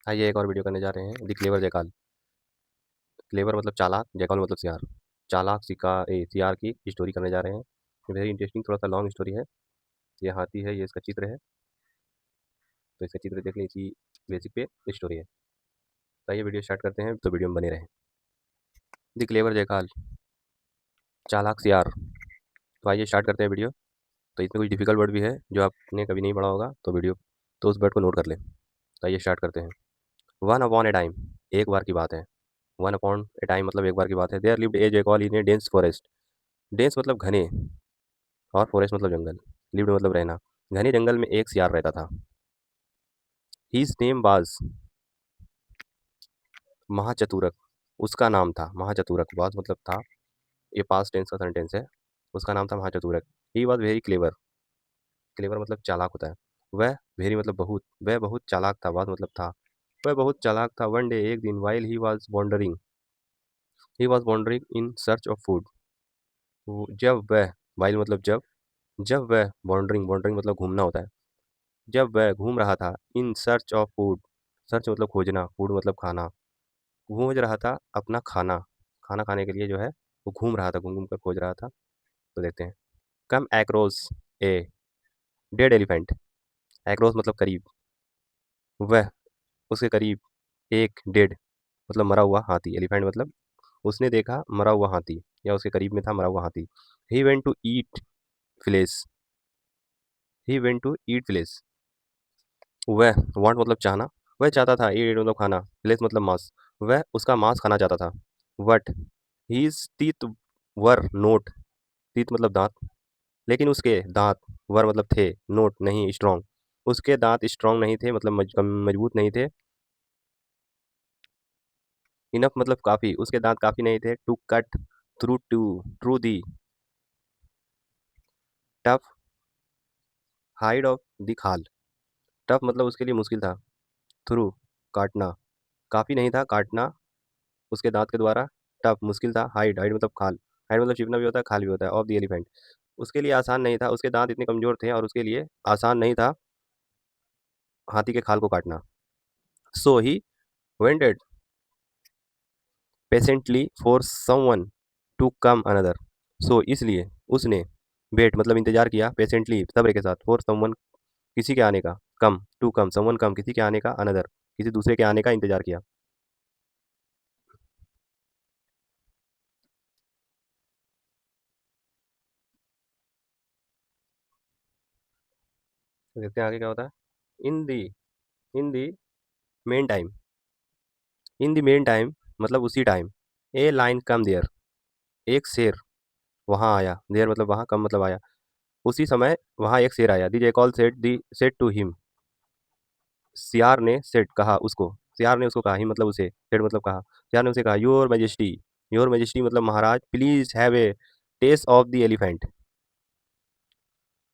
आइए एक और वीडियो करने जा रहे हैं द क्लेवर जयकाल। क्लेवर मतलब चालाक, जयकाल मतलब सियार। चालाक सियार की स्टोरी करने जा रहे हैं। वेरी इंटरेस्टिंग, थोड़ा सा लॉन्ग स्टोरी है। ये हाथी है, ये इसका चित्र है। तो इसका चित्र देख लें, इसी बेसिक पे स्टोरी है। तो आइए वीडियो स्टार्ट करते हैं, तो वीडियो में बने रहें। द क्लेवर जयकाल, चालाक सियार। तो आइए स्टार्ट करते हैं वीडियो। तो इसमें कुछ डिफिकल्ट वर्ड भी है जो आपने कभी नहीं पढ़ा होगा, तो उस वर्ड को नोट कर लें। तो आइए स्टार्ट करते हैं। वन अपॉन ए टाइम, एक बार की बात है। वन अपॉन ए टाइम मतलब एक बार की बात है। There lived a jackal in a dense forest. Dense मतलब घने, और फॉरेस्ट मतलब जंगल। लिव्ड मतलब रहना। घने जंगल में एक सियार रहता था। His name was, Mahachaturak. उसका नाम था महाचतुरक। वाज मतलब था, ये पास्ट टेंस का सेंटेंस है। उसका नाम था Mahachaturak. He was very clever. Clever मतलब चालाक होता है। वह, वेरी मतलब बहुत, वह बहुत चालाक था। वाज मतलब था, वह बहुत चालाक था। वन डे, एक दिन, while he was wandering in search of food. जब वह, वाइल मतलब जब, जब वह वॉन्डरिंग, वॉन्डरिंग मतलब घूमना होता है। जब वह घूम रहा था इन सर्च ऑफ फूड, सर्च मतलब खोजना, फूड मतलब खाना, घूम रहा था अपना खाना, खाना खाने के लिए जो है वो घूम रहा था, घूम घूम कर खोज रहा था। तो देखते हैं। Come across a dead elephant. Across मतलब करीब, वह उसके करीब, एक डेड मतलब मरा हुआ हाथी, एलिफेंट मतलब उसने देखा मरा हुआ हाथी, या उसके करीब में था मरा हुआ हाथी। He went to eat flesh, he went to eat flesh. वह, वांट मतलब चाहना, वह चाहता था, ईट मतलब खाना, फ्लेश मतलब मांस, वह उसका मांस खाना चाहता था। But his teeth were not, teeth मतलब दांत, लेकिन उसके दांत, वर मतलब थे, नोट नहीं, स्ट्रॉन्ग, उसके दांत स्ट्रॉन्ग नहीं थे, मतलब मजबूत नहीं थे। इनफ मतलब काफ़ी, उसके दांत काफ़ी नहीं थे। To cut through the tough hide of the खाल। टफ मतलब उसके लिए मुश्किल था, थ्रू काटना, काफ़ी नहीं था काटना उसके दांत के द्वारा। टफ मुश्किल था, हाइड, हाइड मतलब खाल, हाइड मतलब छिपना भी होता है, खाल भी होता है। ऑफ द एलिफेंट, उसके लिए आसान नहीं था, उसके दांत इतने कमजोर थे और उसके लिए आसान नहीं था हाथी के खाल को काटना। So he waited patiently for someone to come another. So इसलिए उसने, वेट मतलब इंतजार किया, पेशेंटली सब्र के साथ, फॉर समवन किसी के आने का, come to come, someone come किसी के आने का, अनदर किसी दूसरे के आने का इंतजार किया। तो देखते हैं आगे क्या होता है। In the in the meantime, in the meantime मतलब उसी time, a lion come there, एक शेर वहाँ आया, देयर मतलब वहाँ, कम मतलब आया, उसी समय वहाँ एक शेर आया। दी जयकॉल सेट टू हिम, सियार ने सेट कहा उसको, सियार ने उसको कहा, ही मतलब उसे, सेट मतलब कहा, सियार ने उसे कहा, योर मैजेस्टी मतलब महाराज, please have a taste of the elephant.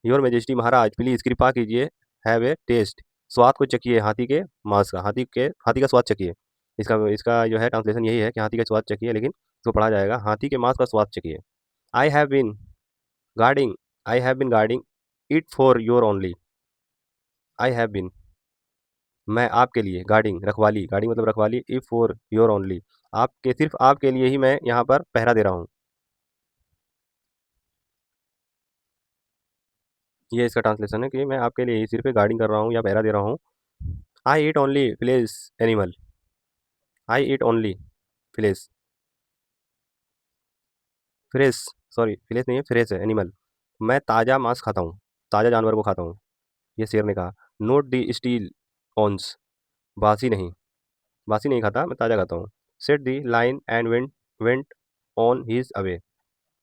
Your majesty महाराज प्लीज कृपा कीजिए, हैव ए टेस्ट स्वाद को चखिए, हाथी के मांस का, हाथी का स्वाद चखिए। इसका इसका जो है ट्रांसलेशन यही है कि हाथी का स्वाद चखिए, लेकिन इसको पढ़ा जाएगा हाथी के मांस का स्वाद चखिए। I have been guarding I have been guarding it for your only. I have been, मैं आपके लिए, गार्डिंग रखवाली, गार्डिंग मतलब रखवाली, इफ फॉर योर ओनली, आपके, सिर्फ आपके लिए ही मैं यहाँ पर पहरा दे रहा हूँ। ये इसका ट्रांसलेशन है कि मैं आपके लिए ही सिर्फ गार्डिंग कर रहा हूँ या पहरा दे रहा हूँ। I eat only flesh animal, I eat only flesh, fresh, sorry flesh नहीं है, फ्रेश है एनिमल, मैं ताज़ा मांस खाता हूँ, ताज़ा जानवर को खाता हूँ। ये शेर ने कहा। नोट दी स्टील ऑन्स, बासी नहीं, बासी नहीं खाता, मैं ताज़ा खाता हूँ। Set the line and went on his away.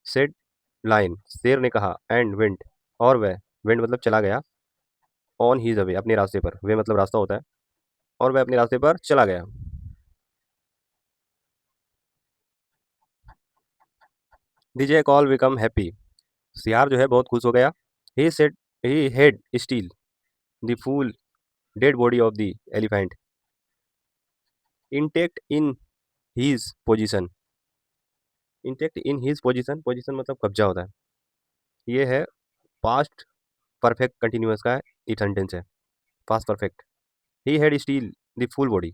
Set line, शेर ने कहा, एंड वेंट और वह, वेंट मतलब चला गया, ऑन हीज अवे अपने रास्ते पर, वे मतलब रास्ता होता है, और वह अपने रास्ते पर चला गया। डीजे कॉल बिकम हैप्पी, सियार जो है बहुत खुश हो गया। He said he had still the full dead body of the elephant intact in his position. Intact in his position, position मतलब कब्जा होता है। ये है पास्ट परफेक्ट कंटिन्यूअस का ये सेंटेंस है, past perfect. He had steel the full body,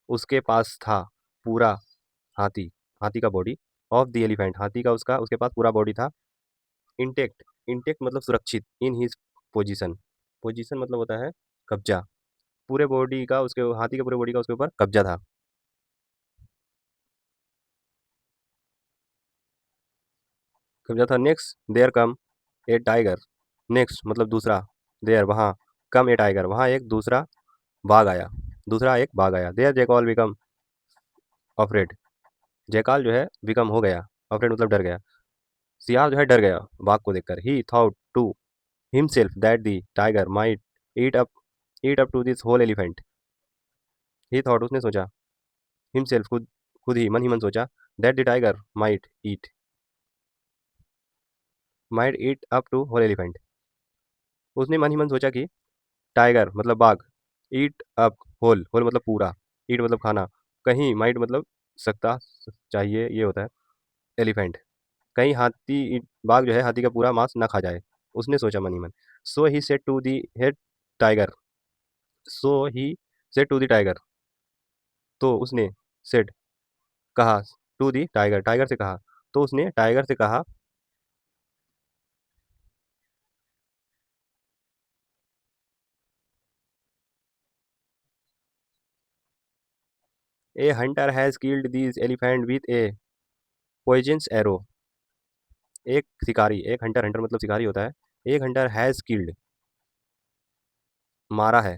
उसके पास था पूरा हाथी, हाथी का बॉडी, ऑफ द एलिफेंट, हाथी का उसका उसके पास पूरा बॉडी था, इंटेक्ट, इंटेक्ट मतलब सुरक्षित, इन हिज पोजीशन, पोजीशन मतलब होता है कब्जा, पूरे बॉडी का उसके हाथी के पूरे बॉडी का उसके ऊपर कब्जा था। कब्जा था। Next there come a tiger, next मतलब दूसरा, देयर वहाँ, कम ए टाइगर वहाँ एक दूसरा बाघ आया, दूसरा एक बाघ आया। देयर जैकॉल बिकम अफ्रेड, जयकाल जो है बिकम हो गया, अफ्रेड मतलब डर गया, सियार जो है डर गया बाघ को देखकर। He thought to himself that the tiger might eat up eat up to this whole elephant, he thought उसने सोचा, हिमसेल्फ खुद, खुद ही मन सोचा, that the tiger might eat up to whole elephant, उसने मन ही मन सोचा कि टाइगर मतलब बाघ, ईट अप, होल होल मतलब पूरा, ईट मतलब खाना, कहीं माइट मतलब सकता, चाहिए ये होता है, एलिफेंट, कहीं हाथी बाघ जो है हाथी का पूरा मांस ना खा जाए, उसने सोचा मन ही मन। So he said to the head tiger, so he said to the tiger, तो उसने सेड कहा, टू दी टाइगर टाइगर से कहा, तो उसने टाइगर से कहा, ए Hunter has killed these elephant with A poisonous arrow, एक शिकारी, एक हंटर, हंटर मतलब शिकारी होता है, एक हंटर हैज किल्ड मारा है,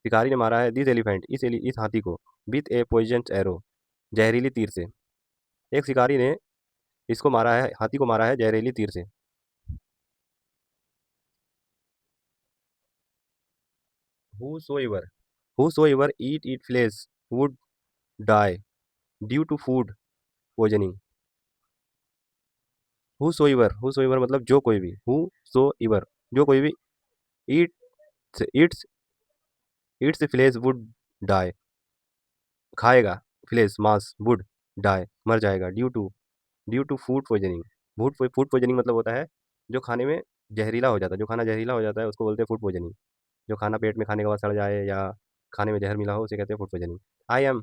शिकारी ने मारा है दिस एलिफेंट इस हाथी को, विथ ए पॉइजनस एरो जहरीली तीर से, एक शिकारी ने इसको मारा है, हाथी को मारा है जहरीली तीर से। Whosoever, whosoever eat its flesh would die due to food poisoning. Whosoever मतलब जो कोई भी, whosoever जो कोई भी, eats its flesh would die खाएगा, flesh मांस, would die मर जाएगा, due to food poisoning, food poisoning मतलब होता है जो खाने में जहरीला हो जाता है, जो खाना जहरीला हो जाता है उसको बोलते हैं फूड पॉइजनिंग, जो खाना पेट में खाने के बाद सड़ जाए या खाने में जहर मिला हो उसे कहते हैं food poisoning. I am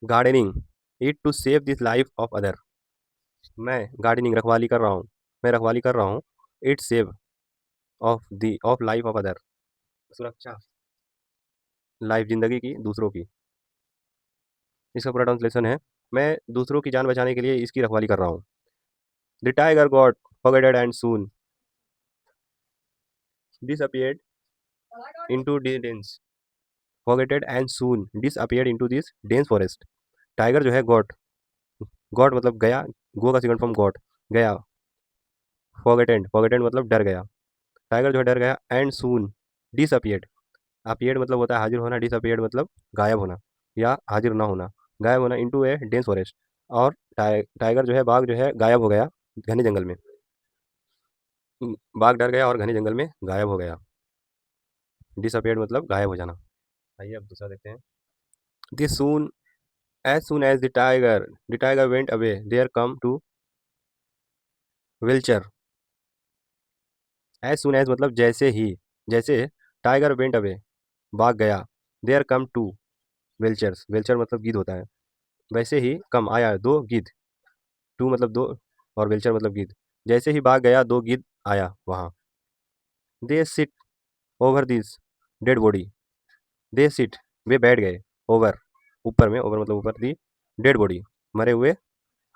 gardening it to save this life of other, मैं गार्डनिंग रखवाली कर रहा हूँ, मैं रखवाली कर रहा हूँ, it save of life of other, सुरक्षा, लाइफ जिंदगी की दूसरों की, इसका पूरा ट्रांसलेशन है, मैं दूसरों की जान बचाने के लिए इसकी रखवाली कर रहा हूँ। The tiger got forgotten and soon disappeared into the dense, forgotten and soon disappeared into this dense forest, tiger जो है गॉट, गॉट मतलब गया, गो का सेकंड फॉर्म गॉट, गया, फॉरगेटेड मतलब डर गया, टाइगर जो है डर गया, एंड सून डिसअपियर्ड, अपियर्ड मतलब होता है हाजिर होना, डिसअपियर्ड मतलब गायब होना या हाजिर ना होना, गायब होना, इनटू ए डेंस फॉरेस्ट, और टाइगर जो है बाघ जो है गायब हो गया घने जंगल में, बाघ डर गया और घने जंगल में गायब हो गया, डिसअपियर्ड मतलब गायब हो जाना। आइए अब दूसरा देखते हैं। This soon, as soon as the tiger went away there came to vulture, as soon as मतलब जैसे ही, जैसे टाइगर वेंट अवे भाग गया, there came to vultures, vulture मतलब गिद्ध होता है, वैसे ही कम आया दो गिद्ध, टू मतलब दो और वेल्चर मतलब गिद्ध, जैसे ही भाग गया दो गिद्ध आया वहाँ। They sit over this dead body, they sit वे बैठ गए, ओवर ऊपर में, ओवर मतलब ऊपर, दी डेड बॉडी मरे हुए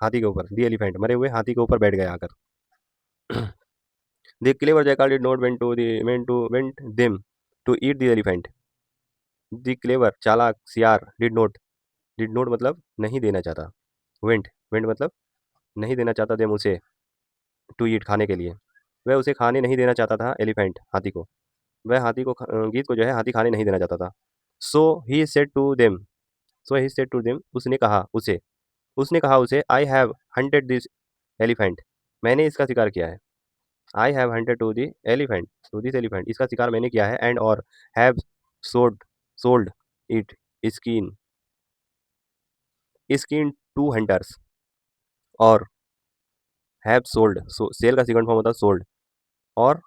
हाथी के ऊपर, दी एलिफेंट मरे हुए हाथी के ऊपर बैठ गया आकर। The clever jackal did not went them to eat the elephant, the clever चालाक सियार डिड नोट मतलब नहीं देना चाहता, वेंट मतलब नहीं देना चाहता देम उसे, टू ईट खाने के लिए, वह उसे खाने नहीं देना चाहता था, एलिफेंट हाथी को, वह हाथी को गीत को जो है हाथी खाने नहीं देना चाहता था। So he said to them, उसने कहा उसे, I have hunted this elephant, मैंने इसका शिकार किया है, I have hunted to this elephant इसका शिकार मैंने किया है, एंड और have sold sold it skin skin to hunters, और हैव सोल्ड, सेल का सेकंड फॉर्म होता है सोल्ड, और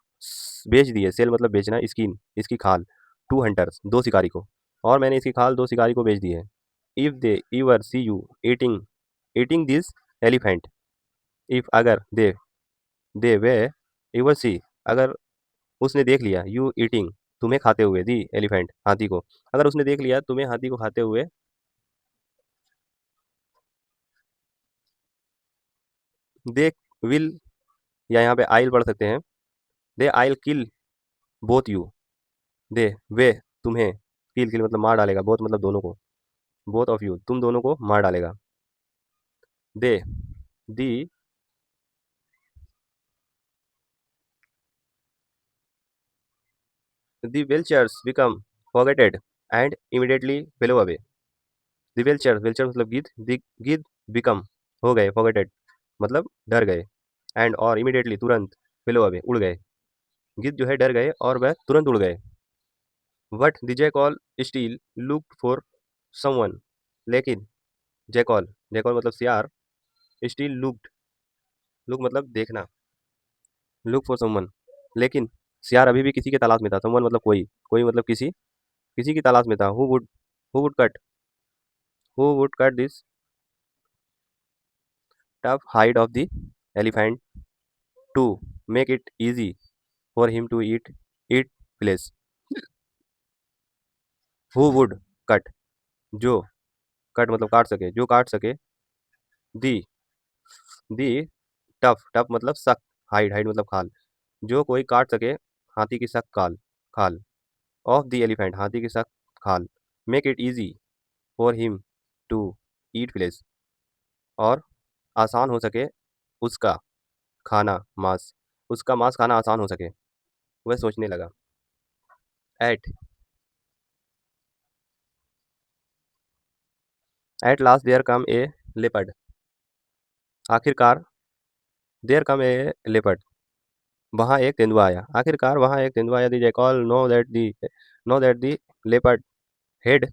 बेच दिए, सेल मतलब बेचना, स्किन इसकी खाल टू हंटर्स, दो शिकारी को, और मैंने इसकी खाल दो शिकारी को बेच दी है। If they ever see you eating eating this elephant, if अगर दे वे इवर सी, अगर उसने देख लिया, यू ईटिंग तुम्हें खाते हुए, दी एलिफेंट हाथी को, अगर उसने देख लिया तुम्हें हाथी को खाते हुए, दे विल, या यहाँ पे आइल पढ़ सकते हैं, दे आइल किल बोथ यू, दे वे तुम्हें, किल किल मतलब मार डालेगा, बोथ मतलब दोनों को, बोथ ऑफ यू तुम दोनों को मार डालेगा। They the the vultures become frightened and immediately flew away. The vulture मतलब गिद्ध, दी गिद्ध बिकम हो गए, फॉरगेटेड मतलब डर गए, एंड और इमीडिएटली तुरंत, फेलो अवे उड़ गए। गिद्ध जो है डर गए और वह तुरंत उड़ गए। But the jackal steel looked for someone, लेकिन जैकॉल मतलब सियार, स्टील लुक मतलब देखना, लुक फॉर समवन, लेकिन सियार अभी भी किसी के तलाश में था, समवन मतलब कोई मतलब किसी की तलाश में था। Who would cut this tough hide of the elephant to make it easy for him to eat flesh. Who would cut, जो, कट मतलब काट सके, जो काट सके, दी दी टफ मतलब सख्त, हाइड मतलब खाल, जो कोई काट सके हाथी की सख्त खाल ऑफ द एलिफेंट हाथी की सख्त खाल, make it easy for him to eat flesh, और आसान हो सके उसका खाना मांस, उसका मांस खाना आसान हो सके। वह सोचने लगा। At at last there come a leopard, आखिरकार देयर कम ए लेपर्ड, वहाँ एक तेंदुआ आया, आखिरकार वहाँ एक तेंदुआ आया। The jackal know that the leopard had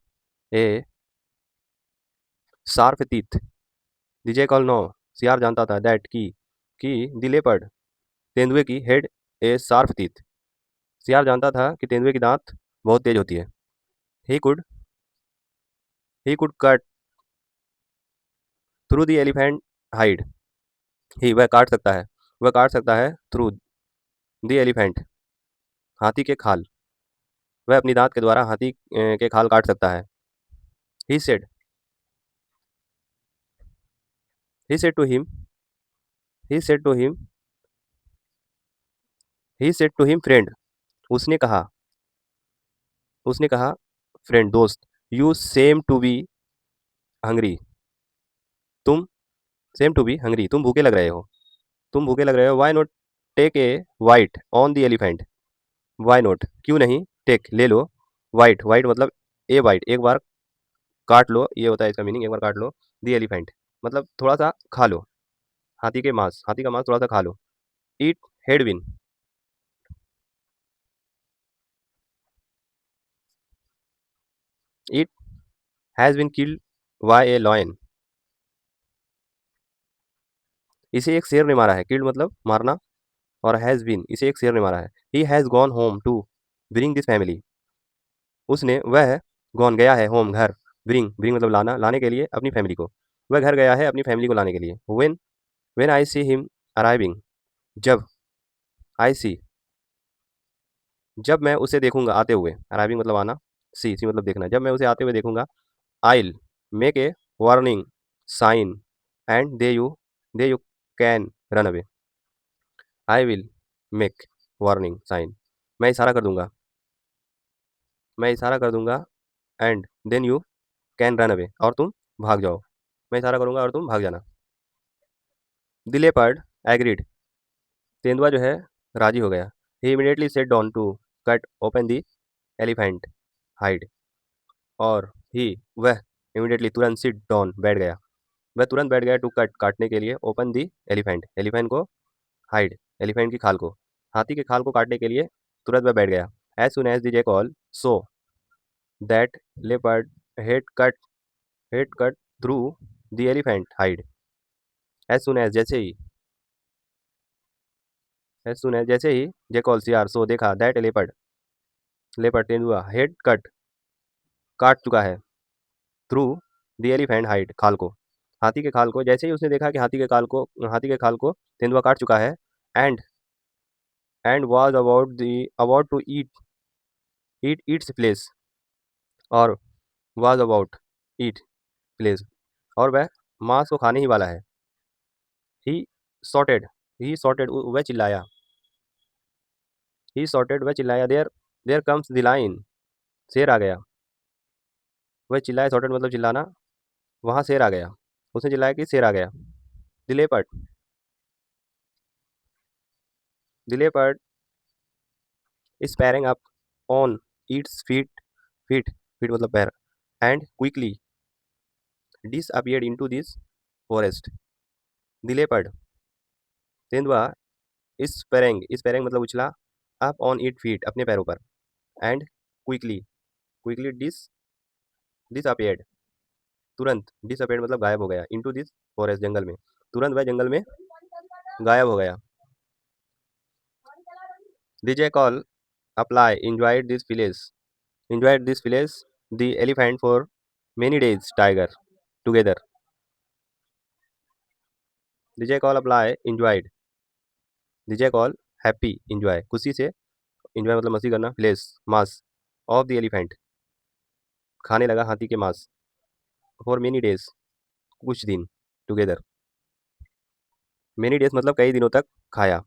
a sharp teeth, the jackal know, सियार जानता था, दैट की दी लेपर्ड तेंदुए की, हेड ए शार्प टीथ, सियार जानता था कि तेंदुए की दांत बहुत तेज होती है। He could he could cut through the elephant hide, he वह काट सकता है, वह काट सकता है थ्रू दी एलिफेंट हाथी के खाल, वह अपनी दांत के द्वारा हाथी के खाल काट सकता है। He said he said to him he said to him he said to him friend, उसने कहा उसने कहा फ्रेंड दोस्त, you seem to be hungry, तुम सेम टू बी हंग्री तुम भूखे लग रहे हो, why not take a bite on the elephant, why not क्यों नहीं, टेक ले लो, वाइट वाइट मतलब ए वाइट एक बार काट लो, ये होता है इसका मीनिंग, एक बार काट लो, दी एलिफेंट मतलब थोड़ा सा खा लो, हाथी का मांस थोड़ा सा खा लो। ईट हेडविन, it has been killed by a lion, इसे एक शेर ने मारा है, किल्ड मतलब मारना, और हैज़ बिन इसे एक शेर ने मारा है। He has gone home to bring this family, उसने वह गॉन गया है होम घर, ब्रिंग मतलब लाने के लिए अपनी फैमिली को, वह घर गया है अपनी फैमिली को लाने के लिए। When I see him arriving, जब आई सी जब मैं उसे देखूंगा आते हुए, अराइविंग मतलब आना, सी मतलब देखना, जब मैं उसे आते हुए देखूंगा, I'll make a warning sign and they you can run away, I will make warning sign, मैं इशारा कर दूंगा and then you can run away, और तुम भाग जाओ, मैं इशारा करूंगा और तुम भाग जाना। द लेपर्ड एग्रीड, तेंदुआ जो है राजी हो गया। He immediately set down to cut open the elephant hide, और ही वह इमीडिएटली तुरंत सिट डाउन बैठ गया, वह तुरंत बैठ गया टू कट काटने के लिए, ओपन दी एलिफेंट को हाइड, एलिफेंट की खाल को, हाथी के खाल को काटने के लिए तुरंत वह बैठ गया। As soon as the jackal saw that leopard had cut had cut through the elephant hide, as soon as जैसे ही जैकल सियार सो देखा, दैट लेपर्ड तेंदुआ हेड कट काट चुका है थ्रू द एलिफेंट हाइड खाल को, हाथी के खाल को। जैसे ही उसने देखा कि हाथी के खाल को तेंदुआ काट चुका है, and was about to eat its flesh, और वाज अबाउट ईट प्लेस, और वह मांस को खाने ही वाला है। ही सॉर्टेड ही सॉर्टेड वह चिल्लाया, वह चिल्लाया, there there comes the lion, शेर आ गया। वह चिल्लाया, सॉर्टेड मतलब चिल्लाना, वहाँ शेर आ गया। उसने चिल्लाया कि शेर आ गया। The leopard the leopard sparring up on its feet मतलब पैर, and quickly disappeared into this forest. The leopard तेंदुआ स्पैरिंग मतलब उछला, अप ऑन इट फीट अपने पैरों पर, एंड क्विकली डिसअपियर्ड तुरंत, डिसअपियर्ड मतलब गायब हो गया, इनटू दिस फॉरेस्ट जंगल में, तुरंत वह जंगल में गायब हो गया। The jackal apply enjoyed this village the elephant for many days tiger together. The jackal apply enjoyed happy enjoy खुशी से, enjoy मतलब मस्ती करना, place mass of the elephant खाने लगा हाथी के मांस, फॉर मेनी डेज कुछ दिन, टुगेदर मेनी डेज मतलब कई दिनों तक खाया,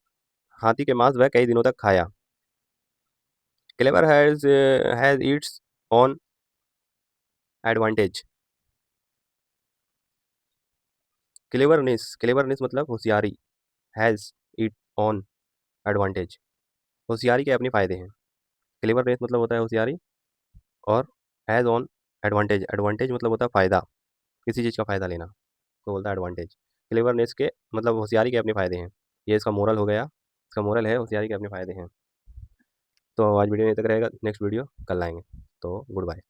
हाथी के मांस वह कई दिनों तक खाया। Clever has its on advantage, cleverness मतलब होशियारी, हैज इट ऑन एडवांटेज होशियारी के अपने फायदे हैं। क्लेवरनेस मतलब होता है होशियारी, और हैज ऑन एडवांटेज मतलब होता है फायदा, किसी चीज़ का फायदा लेना, तो बोलता है एडवांटेज। क्लेवरनेस के मतलब होशियारी के अपने फायदे हैं, ये इसका मोरल हो गया। इसका मोरल है होशियारी के अपने फायदे हैं। तो आज वीडियो यहीं तक रहेगा, नेक्स्ट वीडियो कल लाएंगे। तो गुड बाय।